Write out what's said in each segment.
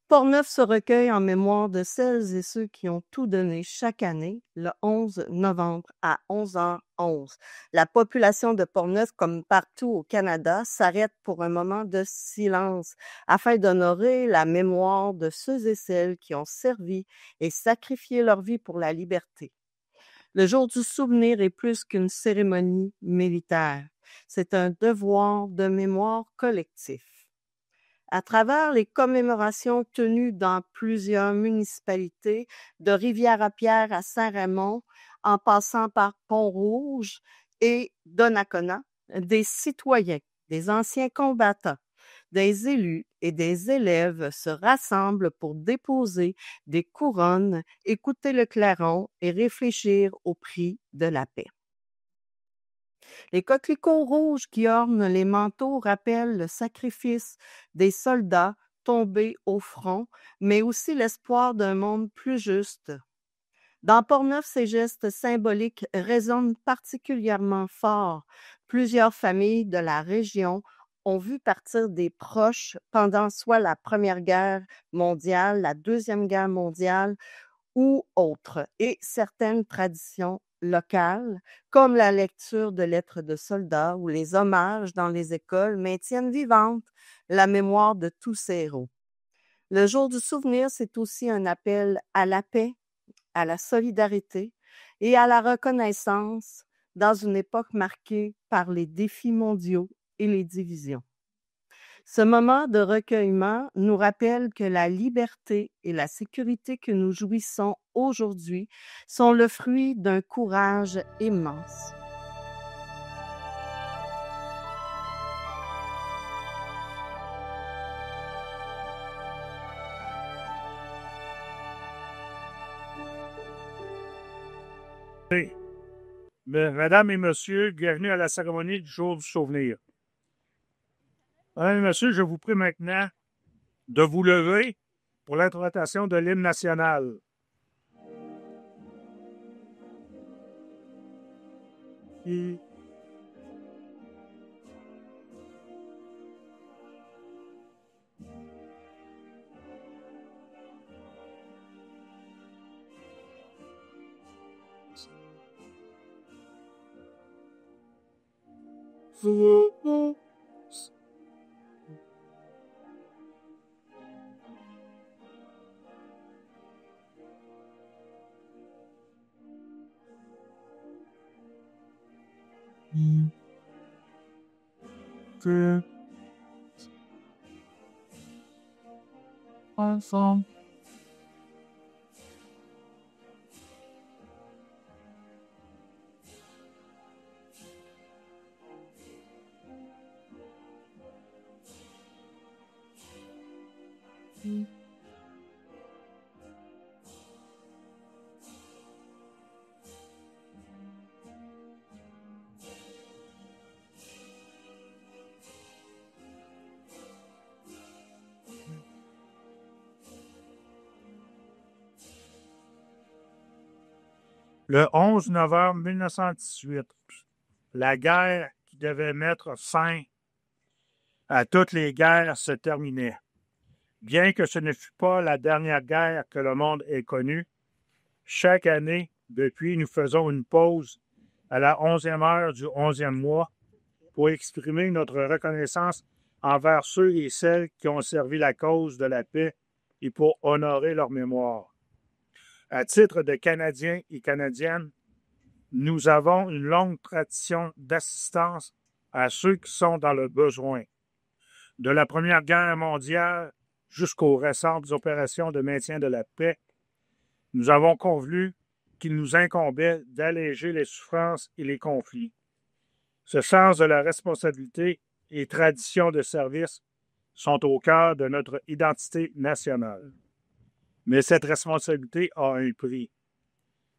Portneuf se recueille en mémoire de celles et ceux qui ont tout donné chaque année, le 11 novembre à 11h11. La population de Portneuf, comme partout au Canada, s'arrête pour un moment de silence afin d'honorer la mémoire de ceux et celles qui ont servi et sacrifié leur vie pour la liberté. Le jour du souvenir est plus qu'une cérémonie militaire. C'est un devoir de mémoire collectif. À travers les commémorations tenues dans plusieurs municipalités, de Rivière-à-Pierre à Saint-Raymond, en passant par Pont-Rouge et Donnacona, des citoyens, des anciens combattants, des élus et des élèves se rassemblent pour déposer des couronnes, écouter le clairon et réfléchir au prix de la paix. Les coquelicots rouges qui ornent les manteaux rappellent le sacrifice des soldats tombés au front, mais aussi l'espoir d'un monde plus juste. Dans Portneuf, ces gestes symboliques résonnent particulièrement fort. Plusieurs familles de la région ont vu partir des proches pendant soit la Première Guerre mondiale, la Deuxième Guerre mondiale ou autres, et certaines traditions locales, comme la lecture de lettres de soldats ou les hommages dans les écoles, maintiennent vivante la mémoire de tous ces héros. Le jour du souvenir, c'est aussi un appel à la paix, à la solidarité et à la reconnaissance dans une époque marquée par les défis mondiaux et les divisions. Ce moment de recueillement nous rappelle que la liberté et la sécurité que nous jouissons aujourd'hui sont le fruit d'un courage immense. Mesdames et messieurs, bienvenue à la cérémonie du jour du souvenir. Mesdames et messieurs, je vous prie maintenant de vous lever pour l'interprétation de l'hymne national. Ensemble. Le 11 novembre 1918, la guerre qui devait mettre fin à toutes les guerres se terminait. Bien que ce ne fût pas la dernière guerre que le monde ait connue, chaque année, depuis, nous faisons une pause à la 11e heure du 11e mois pour exprimer notre reconnaissance envers ceux et celles qui ont servi la cause de la paix et pour honorer leur mémoire. À titre de Canadiens et Canadiennes, nous avons une longue tradition d'assistance à ceux qui sont dans le besoin. De la Première Guerre mondiale jusqu'aux récentes opérations de maintien de la paix, nous avons convenu qu'il nous incombait d'alléger les souffrances et les conflits. Ce sens de la responsabilité et tradition de service sont au cœur de notre identité nationale. Mais cette responsabilité a un prix.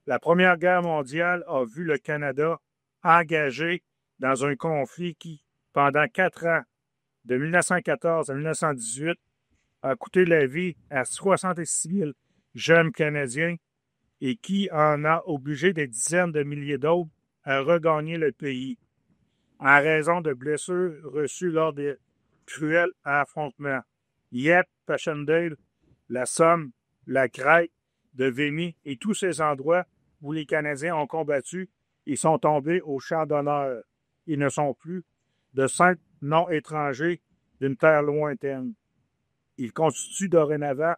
La Première Guerre mondiale a vu le Canada engagé dans un conflit qui, pendant 4 ans, de 1914 à 1918, a coûté la vie à 66 000 jeunes Canadiens et qui en a obligé des dizaines de milliers d'autres à regagner le pays en raison de blessures reçues lors des cruels affrontements. Yet, Passchendaele la Somme, la Crête, de Vimy et tous ces endroits où les Canadiens ont combattu, ils sont tombés au champ d'honneur. Ils ne sont plus de simples noms étrangers d'une terre lointaine. Ils constituent dorénavant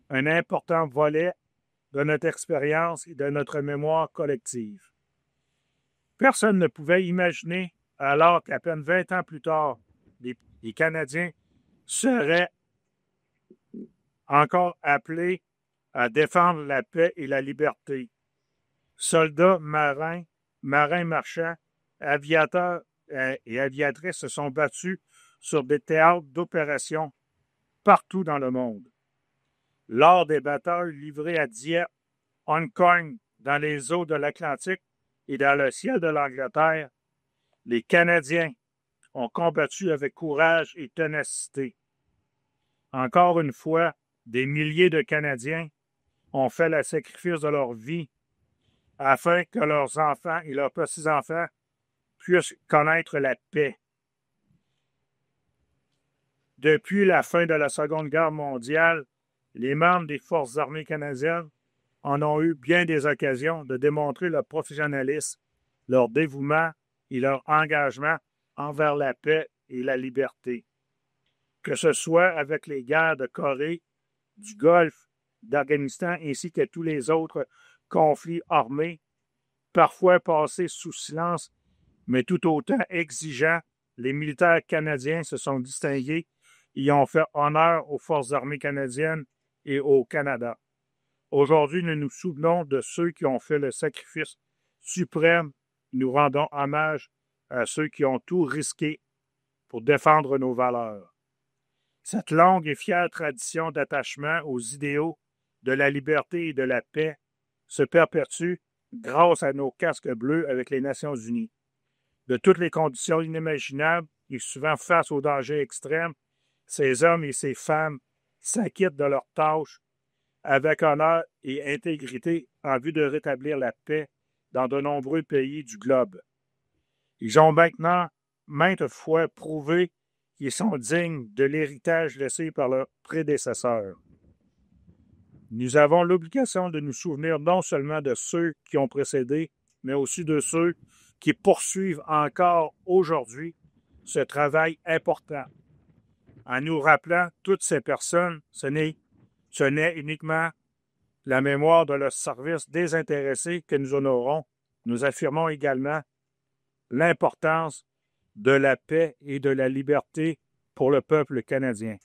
un important volet de notre expérience et de notre mémoire collective. Personne ne pouvait imaginer, alors qu'à peine 20 ans plus tard, les Canadiens seraient encore appelés à défendre la paix et la liberté. Soldats, marins marchands, aviateurs et aviatrices se sont battus sur des théâtres d'opérations partout dans le monde. Lors des batailles livrées à Dieppe, Hong Kong, dans les eaux de l'Atlantique et dans le ciel de l'Angleterre, les Canadiens ont combattu avec courage et ténacité. Encore une fois, des milliers de Canadiens ont fait le sacrifice de leur vie afin que leurs enfants et leurs petits-enfants puissent connaître la paix. Depuis la fin de la Seconde Guerre mondiale, les membres des Forces armées canadiennes en ont eu bien des occasions de démontrer leur professionnalisme, leur dévouement et leur engagement envers la paix et la liberté. Que ce soit avec les guerres de Corée, du Golfe, d'Afghanistan ainsi que tous les autres conflits armés, parfois passés sous silence, mais tout autant exigeants, les militaires canadiens se sont distingués et ont fait honneur aux Forces armées canadiennes et au Canada. Aujourd'hui, nous nous souvenons de ceux qui ont fait le sacrifice suprême. Nous rendons hommage à ceux qui ont tout risqué pour défendre nos valeurs. Cette longue et fière tradition d'attachement aux idéaux de la liberté et de la paix se perpétue grâce à nos casques bleus avec les Nations unies. De toutes les conditions inimaginables et souvent face aux dangers extrêmes, ces hommes et ces femmes s'acquittent de leurs tâches avec honneur et intégrité en vue de rétablir la paix dans de nombreux pays du globe. Ils ont maintenant maintes fois prouvé qu'ils sont dignes de l'héritage laissé par leurs prédécesseurs. Nous avons l'obligation de nous souvenir non seulement de ceux qui ont précédé, mais aussi de ceux qui poursuivent encore aujourd'hui ce travail important. En nous rappelant toutes ces personnes, ce n'est uniquement la mémoire de leur service désintéressé que nous honorons. Nous affirmons également l'importance de la paix et de la liberté pour le peuple canadien.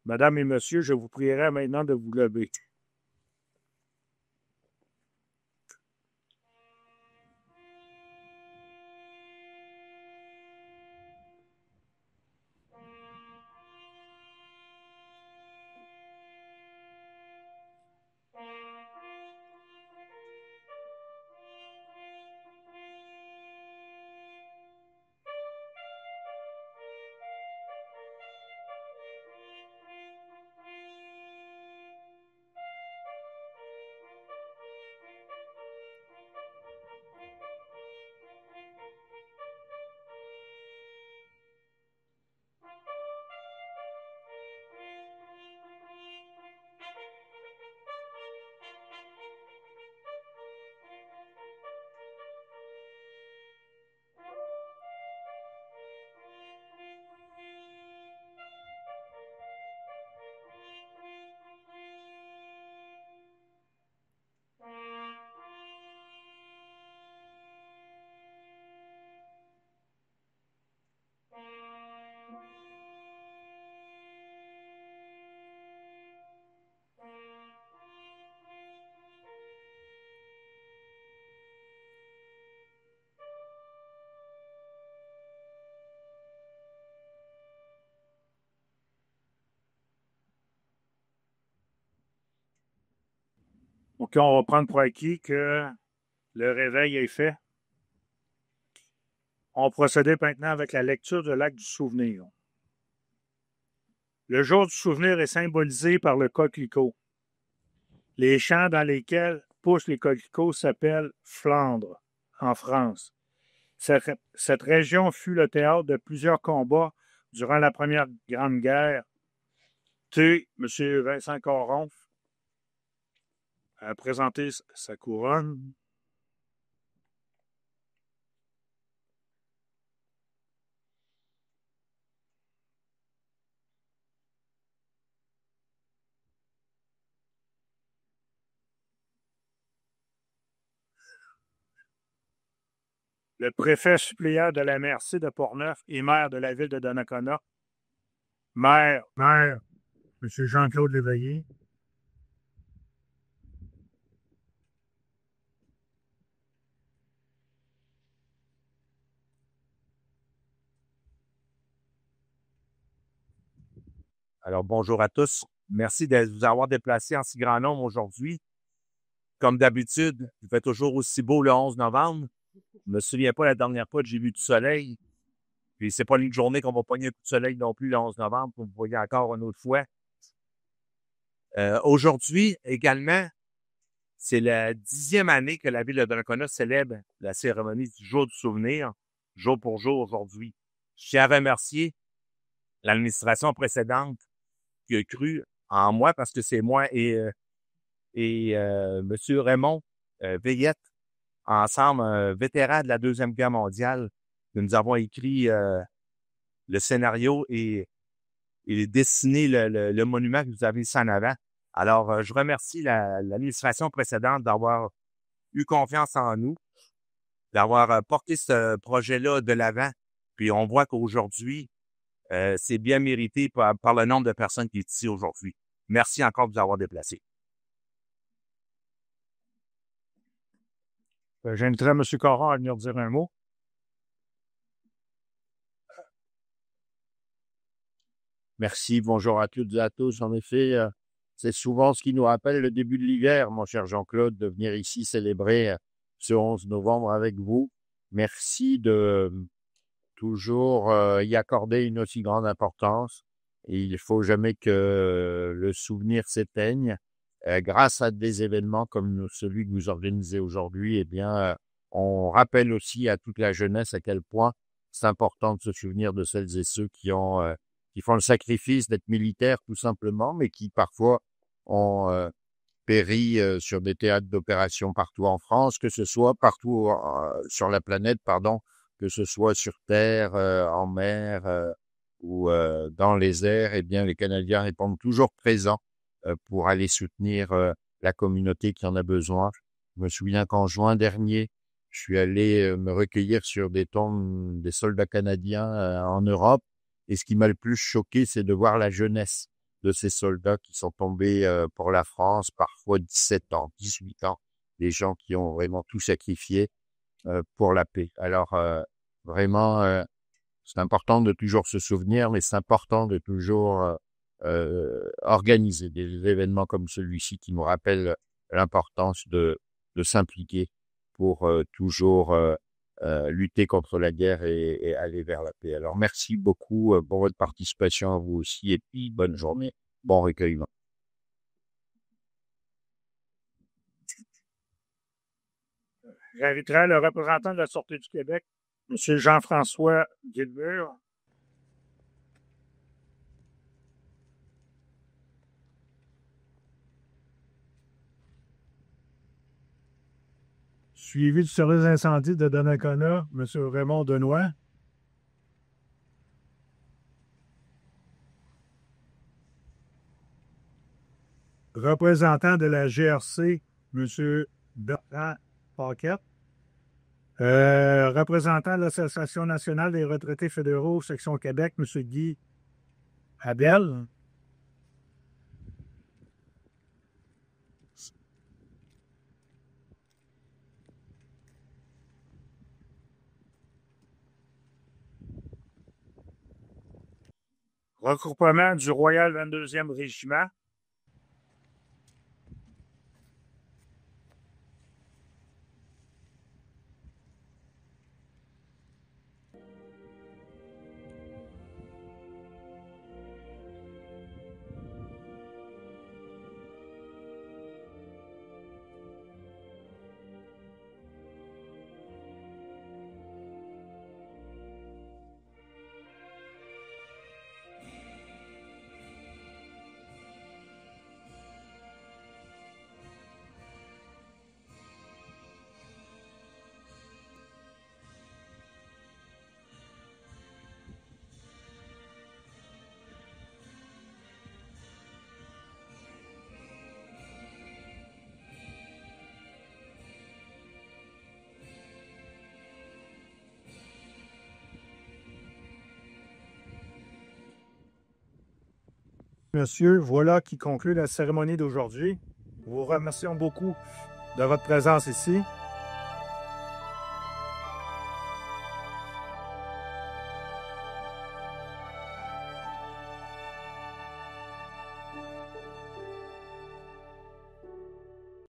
Mesdames et messieurs, je vous prierai maintenant de vous lever. OK, on va prendre pour acquis que le réveil est fait. On procède maintenant avec la lecture de l'acte du souvenir. Le jour du souvenir est symbolisé par le coquelicot. Les champs dans lesquels poussent les coquelicots s'appellent Flandre, en France. Cette région fut le théâtre de plusieurs combats durant la Première Grande Guerre inviter M. Vincent Caron à présenter sa couronne. Le préfet suppléant de la MRC de Portneuf et maire de la ville de Donnacona. Maire, M. Jean-Claude Léveillé. Alors, bonjour à tous. Merci de vous avoir déplacés en si grand nombre aujourd'hui. Comme d'habitude, il fait toujours aussi beau le 11 novembre. Je me souviens pas la dernière fois que j'ai vu du soleil. Puis c'est pas une journée qu'on va pogner un coup de soleil non plus le 11 novembre, pour vous voyez encore une autre fois. Aujourd'hui, également, c'est la 10e année que la ville de Donnacona célèbre la cérémonie du jour du souvenir, jour pour jour aujourd'hui. Je tiens à remercier l'administration précédente qui a cru en moi parce que c'est moi et M. Raymond Veillette, ensemble, un vétéran de la Deuxième Guerre mondiale, que nous avons écrit le scénario et dessiné le monument que vous avez ici en avant. Alors, je remercie l'administration précédente d'avoir eu confiance en nous, d'avoir porté ce projet-là de l'avant. Puis on voit qu'aujourd'hui, c'est bien mérité par le nombre de personnes qui est ici aujourd'hui. Merci encore de vous avoir déplacés. J'inviterai M. Caron à venir dire un mot. Merci, bonjour à toutes et à tous. En effet, c'est souvent ce qui nous rappelle le début de l'hiver, mon cher Jean-Claude, de venir ici célébrer ce 11 novembre avec vous. Merci de toujours y accorder une aussi grande importance. Et il ne faut jamais que le souvenir s'éteigne. Grâce à des événements comme celui que vous organisez aujourd'hui, eh bien, on rappelle aussi à toute la jeunesse à quel point c'est important de se souvenir de celles et ceux qui font le sacrifice d'être militaires tout simplement, mais qui parfois ont péri sur des théâtres d'opération partout en France, que ce soit partout sur la planète, pardon, que ce soit sur terre, en mer ou dans les airs. Eh bien, les Canadiens répondent toujours présents pour aller soutenir la communauté qui en a besoin. Je me souviens qu'en juin dernier, je suis allé me recueillir sur des tombes des soldats canadiens en Europe. Et ce qui m'a le plus choqué, c'est de voir la jeunesse de ces soldats qui sont tombés pour la France, parfois 17 ans, 18 ans, des gens qui ont vraiment tout sacrifié pour la paix. Alors, vraiment, c'est important de toujours se souvenir, mais c'est important de toujours organiser des événements comme celui-ci qui nous rappellent l'importance de s'impliquer pour toujours lutter contre la guerre et aller vers la paix. Alors, merci beaucoup pour votre participation à vous aussi et puis bonne journée, bon recueillement. J'inviterai le représentant de la Sûreté du Québec, M. Jean-François Guilbert. Suivi du service d'incendie de Donnacona, M. Raymond Denoy. Représentant de la GRC, M. Bertrand Paquette. Représentant de l'Association nationale des retraités fédéraux, section Québec, M. Guy Abel. Regroupement du Royal 22e Régiment. Monsieur, voilà qui conclut la cérémonie d'aujourd'hui. Nous vous remercions beaucoup de votre présence ici.